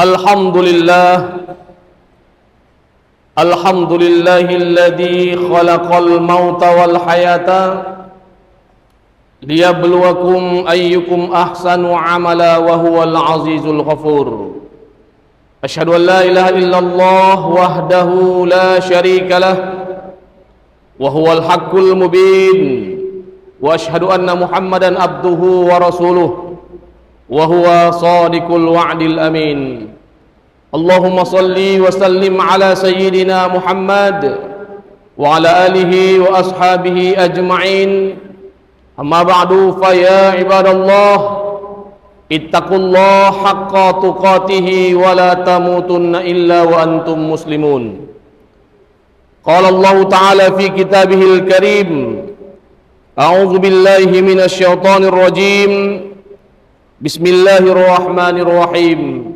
Alhamdulillah Alhamdulillahilladzi khalaqal mauta wal hayata liyabluwakum ayyukum ahsanu amala wa huwal azizul ghafur. Asyhadu an la ilaha illallah wahdahu la syarika lah wa huwal haqqul mubin wa asyhadu anna Muhammadan abduhu wa rasuluh wa huwa shadiqul wa'dil amin. Allahumma salli wa sallim ala sayyidina Muhammad wa ala alihi wa ashabihi ajma'in. Amma ba'du, fa ya ibadallah ittaqullaha haqqa tuqatih wa la tamutunna illa wa antum muslimun. Qala Allah ta'ala fi kitabihil karim, a'udzu billahi minasy syaithanir rajim. Bismillahirrahmanirrahim.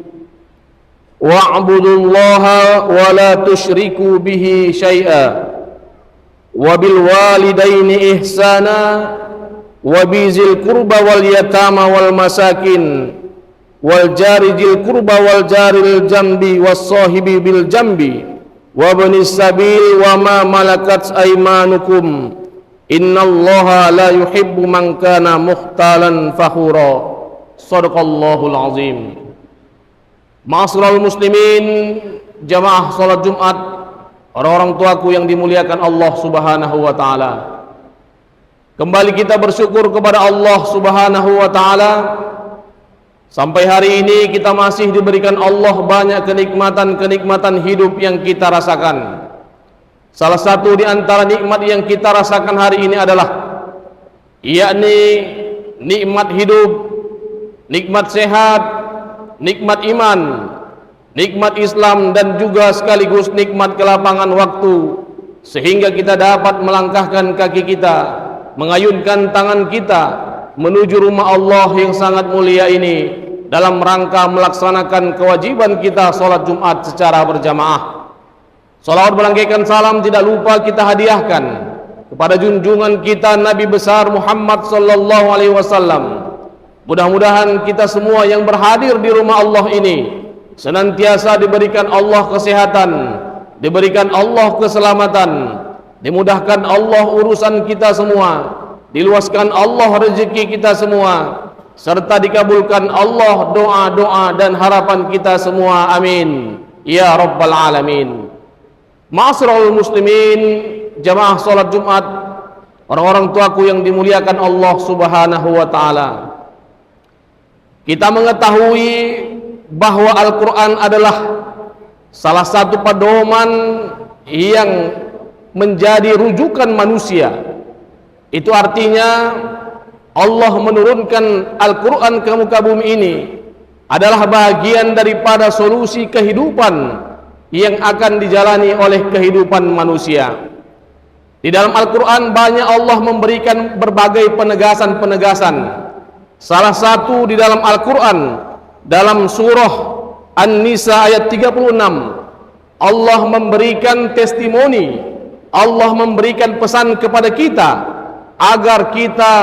Wa'budullaha wa la tusyriku bihi syai'a wa bil walidaini ihsana wa bizil qurba wal yatama wal masakin wal jari dzil qurba wal jaril jambi was sahibi bil jambi wa banis sabil wa ma malakat aymanukum innallaha la yuhibbu man kana mukhtalan fakhura. Shadaqallahul azim. Ma'asyiral muslimin, jamaah salat Jumat, orang-orang tuaku yang dimuliakan Allah Subhanahu wa taala. Kembali kita bersyukur kepada Allah Subhanahu wa taala. Sampai hari ini kita masih diberikan Allah banyak kenikmatan-kenikmatan hidup yang kita rasakan. Salah satu di antara nikmat yang kita rasakan hari ini adalah yakni nikmat hidup, nikmat sehat, nikmat iman, nikmat Islam, dan juga sekaligus nikmat kelapangan waktu, sehingga kita dapat melangkahkan kaki kita, mengayunkan tangan kita menuju rumah Allah yang sangat mulia ini dalam rangka melaksanakan kewajiban kita sholat Jumat secara berjamaah. Salawat berlangkaikan salam tidak lupa kita hadiahkan kepada junjungan kita Nabi besar Muhammad sallallahu alaihi wasallam. Mudah-mudahan kita semua yang berhadir di rumah Allah ini senantiasa diberikan Allah kesehatan, diberikan Allah keselamatan, dimudahkan Allah urusan kita semua, diluaskan Allah rezeki kita semua, serta dikabulkan Allah doa-doa dan harapan kita semua. Amin ya rabbal alamin. Ma'asyiral muslimin, jamaah salat Jumat, orang-orang tuaku yang dimuliakan Allah Subhanahu wa taala. Kita mengetahui bahwa Al-Quran adalah salah satu pedoman yang menjadi rujukan manusia. Itu artinya Allah menurunkan Al-Quran ke muka bumi ini adalah bagian daripada solusi kehidupan yang akan dijalani oleh kehidupan manusia. Di dalam Al-Quran banyak Allah memberikan berbagai penegasan-penegasan. Salah satu di dalam Al-Quran, dalam surah An-Nisa ayat 36, Allah memberikan testimoni, Allah memberikan pesan kepada kita agar kita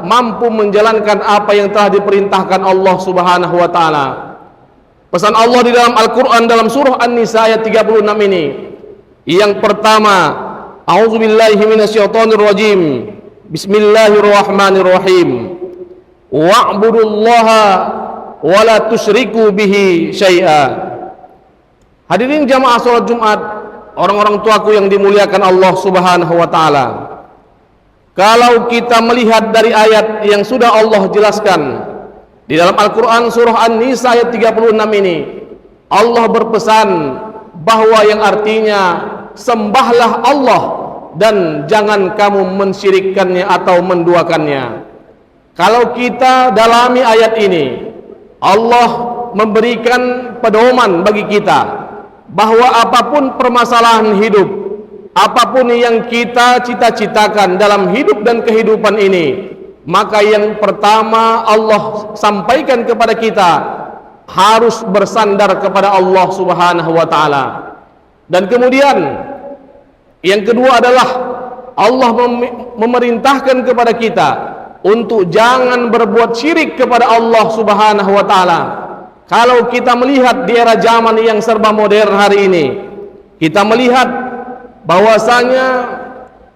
mampu menjalankan apa yang telah diperintahkan Allah Subhanahu wa taala. Pesan Allah di dalam Al-Quran dalam surah An-Nisa ayat 36 ini, yang pertama, a'udzubillahi minasyaitonirrajim, bismillahirrahmanirrahim. Wa'budullaha wa la tusyriku bihi syai'a. Hadirin jamaah salat Jumat, orang-orang tuaku yang dimuliakan Allah Subhanahu wa taala. Kalau kita melihat dari ayat yang sudah Allah jelaskan di dalam Al-Qur'an surah An-Nisa ayat 36 ini, Allah berpesan bahwa yang artinya sembahlah Allah dan jangan kamu mensyirikkannya atau menduakannya. Kalau kita dalami ayat ini, Allah memberikan pedoman bagi kita bahwa apapun permasalahan hidup, apapun yang kita cita-citakan dalam hidup dan kehidupan ini, maka yang pertama Allah sampaikan kepada kita harus bersandar kepada Allah Subhanahu wa taala. Dan kemudian yang kedua adalah Allah memerintahkan kepada kita untuk jangan berbuat syirik kepada Allah Subhanahu wa taala. kalau kita melihat di era zaman yang serba modern hari ini, kita melihat bahwasanya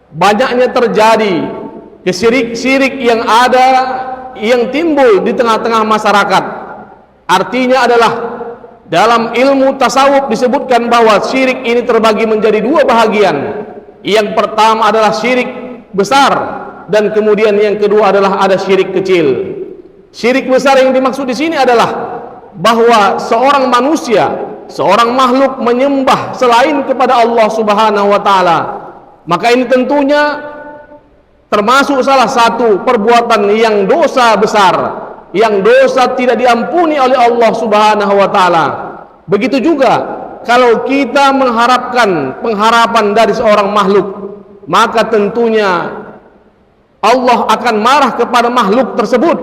banyaknya terjadi kesyirik-syirik yang ada, yang timbul di tengah-tengah masyarakat. Artinya adalah dalam ilmu tasawuf disebutkan bahwa syirik ini terbagi menjadi dua bahagian. Yang pertama adalah syirik besar, dan kemudian yang kedua adalah ada syirik kecil. Syirik besar yang dimaksud di sini adalah bahwa seorang manusia, seorang makhluk menyembah selain kepada Allah Subhanahu wa taala. Maka ini tentunya termasuk salah satu perbuatan yang dosa besar, yang dosa tidak diampuni oleh Allah Subhanahu wa taala. Begitu juga kalau kita mengharapkan pengharapan dari seorang makhluk, maka tentunya Allah akan marah kepada makhluk tersebut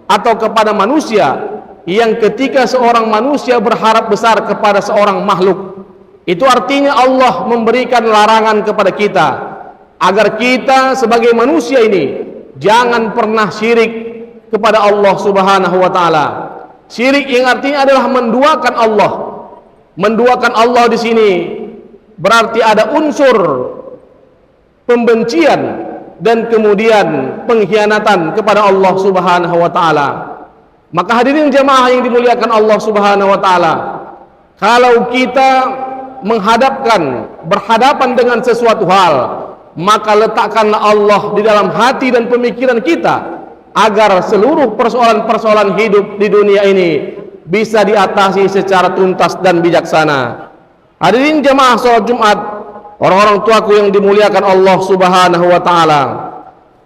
atau kepada manusia, yang ketika seorang manusia berharap besar kepada seorang makhluk. Itu artinya Allah memberikan larangan kepada kita agar kita sebagai manusia ini jangan pernah syirik kepada Allah Subhanahu wa taala. Syirik yang artinya adalah menduakan Allah. Menduakan Allah di sini berarti ada unsur pembencian dan kemudian pengkhianatan kepada Allah Subhanahu wa taala. Maka hadirin jemaah yang dimuliakan Allah Subhanahu wa taala, kalau kita berhadapan dengan sesuatu hal, maka letakkanlah Allah di dalam hati dan pemikiran kita agar seluruh persoalan-persoalan hidup di dunia ini bisa diatasi secara tuntas dan bijaksana. Hadirin jemaah salat Jumat, orang-orang tuaku yang dimuliakan Allah Subhanahu wa taala.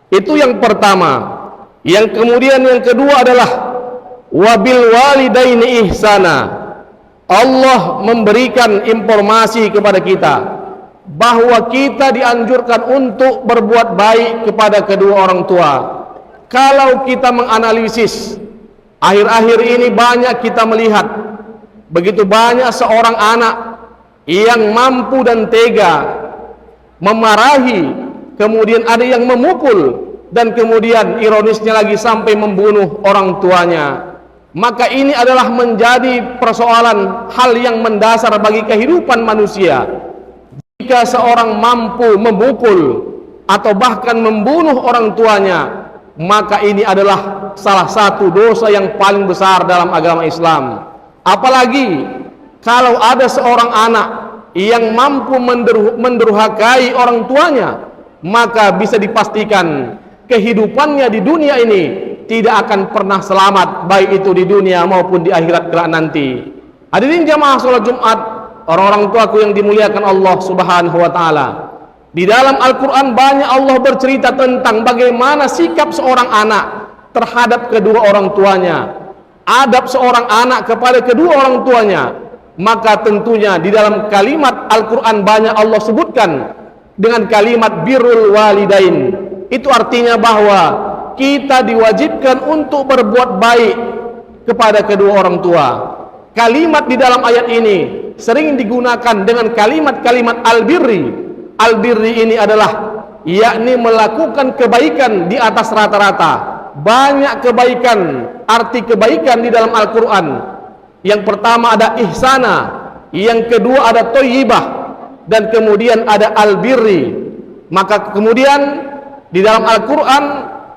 Itu yang pertama. Yang kemudian yang kedua adalah wabil walidaini ihsana. Allah memberikan informasi kepada kita bahwa kita dianjurkan untuk berbuat baik kepada kedua orang tua. Kalau kita menganalisis akhir-akhir ini, banyak kita melihat begitu banyak seorang anak yang mampu dan tega memarahi, kemudian ada yang memukul, dan kemudian ironisnya lagi sampai membunuh orang tuanya. Maka ini adalah menjadi persoalan hal yang mendasar bagi kehidupan manusia. Jika seorang mampu memukul atau bahkan membunuh orang tuanya, maka ini adalah salah satu dosa yang paling besar dalam agama Islam. Apalagi kalau ada seorang anak yang mampu mendurhakai orang tuanya, maka bisa dipastikan kehidupannya di dunia ini tidak akan pernah selamat, baik itu di dunia maupun di akhirat kelak nanti. Hadirin jamaah salat Jumat, orang-orang tuaku yang dimuliakan Allah Subhanahu wa taala. Di dalam Al-Quran banyak Allah bercerita tentang bagaimana sikap seorang anak terhadap kedua orang tuanya, adab seorang anak kepada kedua orang tuanya. Maka tentunya di dalam kalimat Al-Quran banyak Allah sebutkan dengan kalimat birrul walidain. Itu artinya bahwa kita diwajibkan untuk berbuat baik kepada kedua orang tua. Kalimat di dalam ayat ini sering digunakan dengan kalimat-kalimat al-birri. Al-birri ini adalah yakni melakukan kebaikan di atas rata-rata. Banyak kebaikan, arti kebaikan di dalam Al-Quran. Yang pertama ada ihsana, yang kedua ada thayyibah, dan kemudian ada al-birri. Maka kemudian di dalam Al-Quran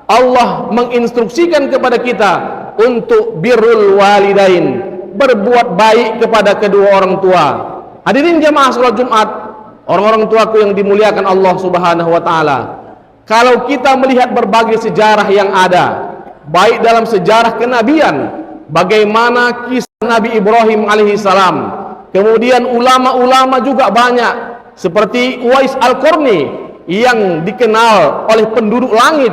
Allah menginstruksikan kepada kita untuk birrul walidain, berbuat baik kepada kedua orang tua. Hadirin jamaah salat Jumat, orang-orang tuaku yang dimuliakan Allah Subhanahu wa taala. Kalau kita melihat berbagai sejarah yang ada, baik dalam sejarah kenabian, bagaimana kisah Nabi Ibrahim alaihi salam, kemudian ulama-ulama juga banyak seperti Uwais Al-Qarni yang dikenal oleh penduduk langit,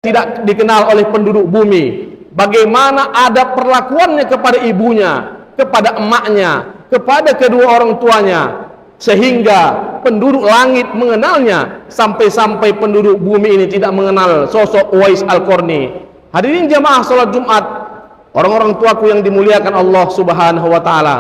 tidak dikenal oleh penduduk bumi. Bagaimana ada perlakuannya kepada ibunya, kepada emaknya, kepada kedua orang tuanya, sehingga penduduk langit mengenalnya, sampai-sampai penduduk bumi ini tidak mengenal sosok Uwais Al-Qarni. Hadirin jamaah salat Jumat, orang-orang tuaku yang dimuliakan Allah Subhanahu wa taala.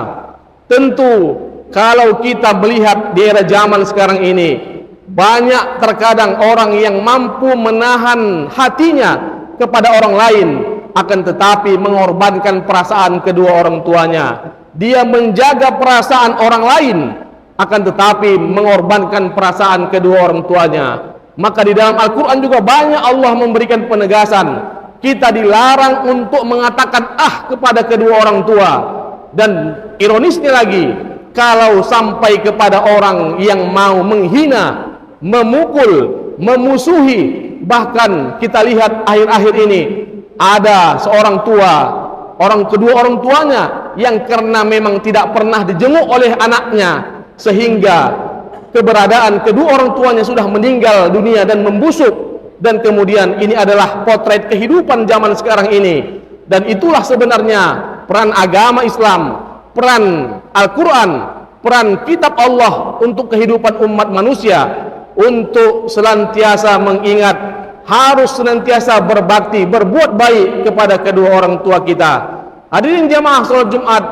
Tentu kalau kita melihat di era zaman sekarang ini, banyak terkadang orang yang mampu menahan hatinya kepada orang lain akan tetapi mengorbankan perasaan kedua orang tuanya. Dia menjaga perasaan orang lain, akan tetapi mengorbankan perasaan kedua orang tuanya. Maka di dalam Al-Quran juga banyak Allah memberikan penegasan. Kita dilarang untuk mengatakan kepada kedua orang tua. Dan ironisnya lagi, kalau sampai kepada orang yang mau menghina, memukul, memusuhi, bahkan kita lihat akhir-akhir ini ada seorang tua, kedua orang tuanya yang karena memang tidak pernah dijenguk oleh anaknya, sehingga keberadaan kedua orang tuanya sudah meninggal dunia dan membusuk. Dan kemudian ini adalah potret kehidupan zaman sekarang ini. Dan itulah sebenarnya peran agama Islam, peran Al-Quran, peran kitab Allah untuk kehidupan umat manusia, untuk senantiasa mengingat, harus senantiasa berbakti, berbuat baik kepada kedua orang tua kita. Hadirin jamaah salat Jumat,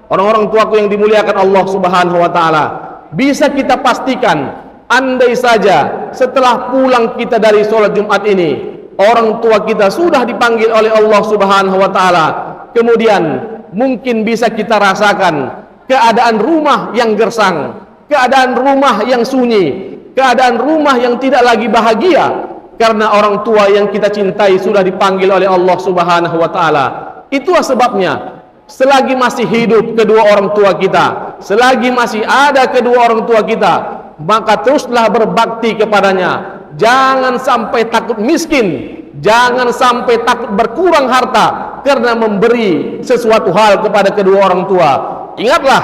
orang-orang tuaku yang dimuliakan Allah Subhanahu wa taala, bisa kita pastikan, andai saja setelah pulang kita dari salat Jumat ini, orang tua kita sudah dipanggil oleh Allah Subhanahu wa taala, kemudian mungkin bisa kita rasakan keadaan rumah yang gersang, keadaan rumah yang sunyi, keadaan rumah yang tidak lagi bahagia, karena orang tua yang kita cintai sudah dipanggil oleh Allah Subhanahu wa taala. Itulah sebabnya, selagi masih hidup kedua orang tua kita, selagi masih ada kedua orang tua kita, maka teruslah berbakti kepadanya. Jangan sampai takut miskin, jangan sampai takut berkurang harta karena memberi sesuatu hal kepada kedua orang tua. Ingatlah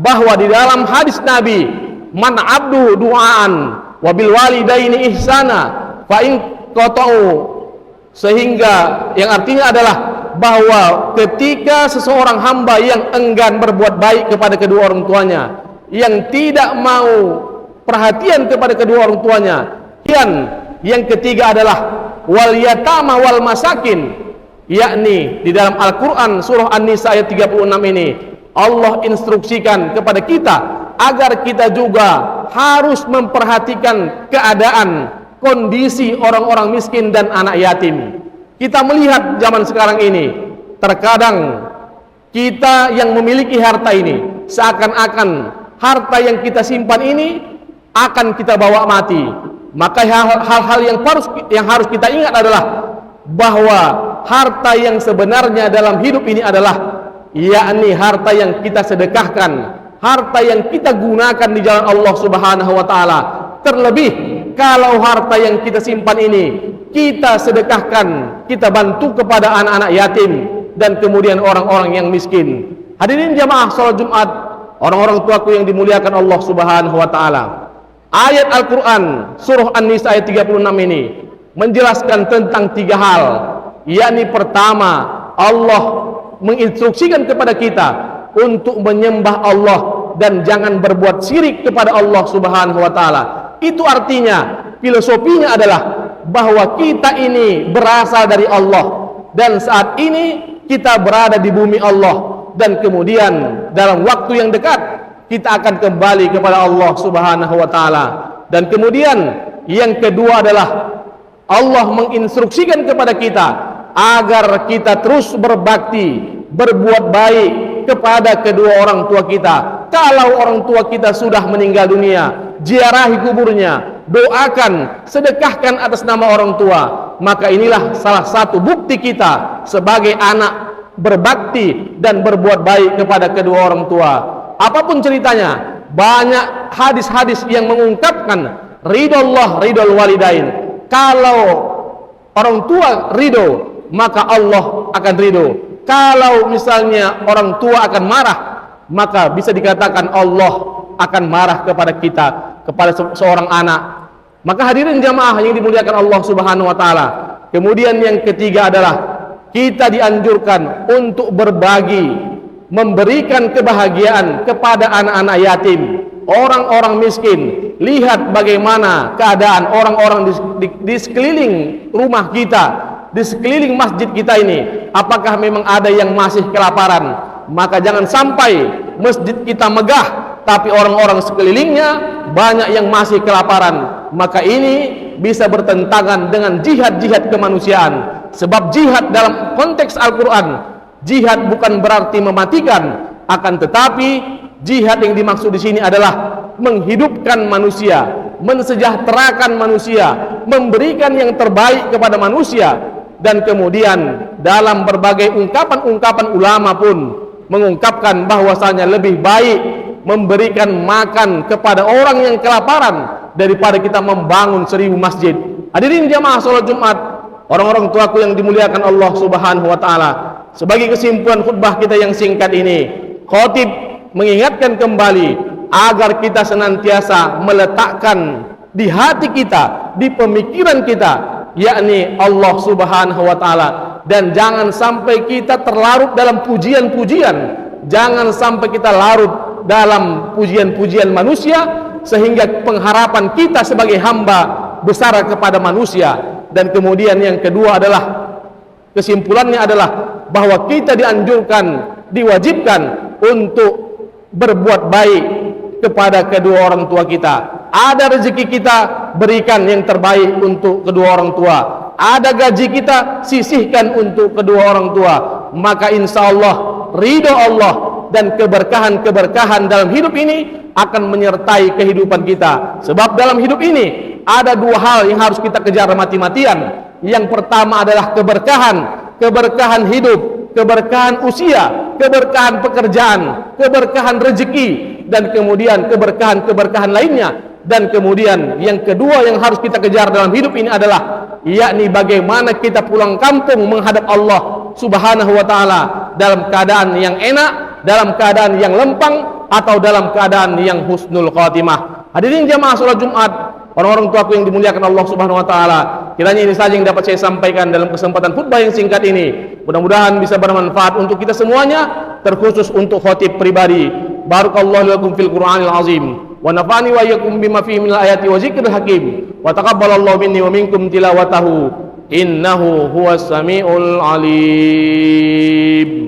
bahwa di dalam hadis Nabi, man abdu du'aan wabil walidaini ihsana fa in qata'u, sehingga yang artinya adalah bahwa ketika seseorang hamba yang enggan berbuat baik kepada kedua orang tuanya, yang tidak mau perhatian kepada kedua orang tuanya, yang ketiga adalah wal yatama wal masakin, yakni di dalam Al-Quran surah An-Nisa ayat 36 ini Allah instruksikan kepada kita agar kita juga harus memperhatikan keadaan, kondisi orang-orang miskin dan anak yatim. Kita melihat zaman sekarang ini, terkadang kita yang memiliki harta ini seakan-akan harta yang kita simpan ini akan kita bawa mati. Maka hal-hal yang harus kita ingat adalah bahwa harta yang sebenarnya dalam hidup ini adalah yakni harta yang kita sedekahkan, harta yang kita gunakan di jalan Allah Subhanahu wa taala. Terlebih kalau harta yang kita simpan ini kita sedekahkan, kita bantu kepada anak-anak yatim dan kemudian orang-orang yang miskin. Hadirin jamaah salat Jumat, orang-orang tuaku yang dimuliakan Allah Subhanahu wa taala. Ayat Al-Quran surah An-Nisa ayat 36 ini menjelaskan tentang 3 hal, yakni pertama, Allah menginstruksikan kepada kita untuk menyembah Allah dan jangan berbuat syirik kepada Allah Subhanahu wa taala. Itu artinya, filosofinya adalah bahwa kita ini berasal dari Allah dan saat ini kita berada di bumi Allah, dan kemudian dalam waktu yang dekat kita akan kembali kepada Allah Subhanahu wa taala. Dan kemudian yang kedua adalah Allah menginstruksikan kepada kita agar kita terus berbakti, berbuat baik kepada kedua orang tua kita. Kalau orang tua kita sudah meninggal dunia, ziarahi kuburnya, doakan, sedekahkan atas nama orang tua. Maka inilah salah satu bukti kita sebagai anak berbakti dan berbuat baik kepada kedua orang tua. Apapun ceritanya, banyak hadis-hadis yang mengungkapkan ridho Allah, ridho walidain. Kalau orang tua ridho, maka Allah akan ridho. Kalau misalnya orang tua akan marah, maka bisa dikatakan Allah akan marah kepada kita, kepada seorang anak. Maka hadirin jamaah yang dimuliakan Allah Subhanahu wa taala. Kemudian yang ketiga adalah kita dianjurkan untuk berbagi, memberikan kebahagiaan kepada anak-anak yatim, orang-orang miskin. Lihat bagaimana keadaan orang-orang di sekeliling rumah kita, di sekeliling masjid kita ini. Apakah memang ada yang masih kelaparan? Maka jangan sampai masjid kita megah tapi orang-orang sekelilingnya banyak yang masih kelaparan. Maka ini bisa bertentangan dengan jihad-jihad kemanusiaan. Sebab jihad dalam konteks Al-Quran, jihad bukan berarti mematikan, akan tetapi jihad yang dimaksud di sini adalah menghidupkan manusia, mensejahterakan manusia, memberikan yang terbaik kepada manusia. Dan kemudian dalam berbagai ungkapan-ungkapan ulama pun mengungkapkan bahwasanya lebih baik memberikan makan kepada orang yang kelaparan daripada kita membangun 1000 masjid. Hadirin jamaah salat Jumat, orang-orang tuaku yang dimuliakan Allah Subhanahu wa taala, sebagai kesimpulan khutbah kita yang singkat ini, khatib mengingatkan kembali agar kita senantiasa meletakkan di hati kita, di pemikiran kita, yakni Allah Subhanahu wa taala, dan jangan sampai kita terlarut dalam pujian-pujian, jangan sampai kita larut dalam pujian-pujian manusia sehingga pengharapan kita sebagai hamba besar kepada manusia. Dan kemudian yang kedua adalah, kesimpulannya adalah bahwa kita dianjurkan, diwajibkan untuk berbuat baik kepada kedua orang tua kita. Ada rezeki kita, berikan yang terbaik untuk kedua orang tua. Ada gaji kita, sisihkan untuk kedua orang tua. Maka insya Allah ridho Allah dan keberkahan-keberkahan dalam hidup ini akan menyertai kehidupan kita. Sebab dalam hidup ini ada dua hal yang harus kita kejar mati-matian. Yang pertama adalah keberkahan hidup, keberkahan usia, keberkahan pekerjaan, keberkahan rezeki, dan kemudian keberkahan-keberkahan lainnya. Dan kemudian yang kedua yang harus kita kejar dalam hidup ini adalah, yakni bagaimana kita pulang kampung menghadap Allah Subhanahu wa taala dalam keadaan yang enak, dalam keadaan yang lempang, atau dalam keadaan yang husnul khatimah. Hadirin jamaah salat Jumat, orang-orang tuaku yang dimuliakan Allah Subhanahu wa taala, kiranya ini saja yang dapat saya sampaikan dalam kesempatan khutbah yang singkat ini. Mudah-mudahan bisa bermanfaat untuk kita semuanya, terkhusus untuk khatib pribadi. Barakallahu lakum fil Qur'anil azim, wa nafa'ani wa iyyakum bima fihi minal ayati wa zikril hakim, wa taqabbalallahu minni wa minkum tilawatahu, innahu huwas samiul alim.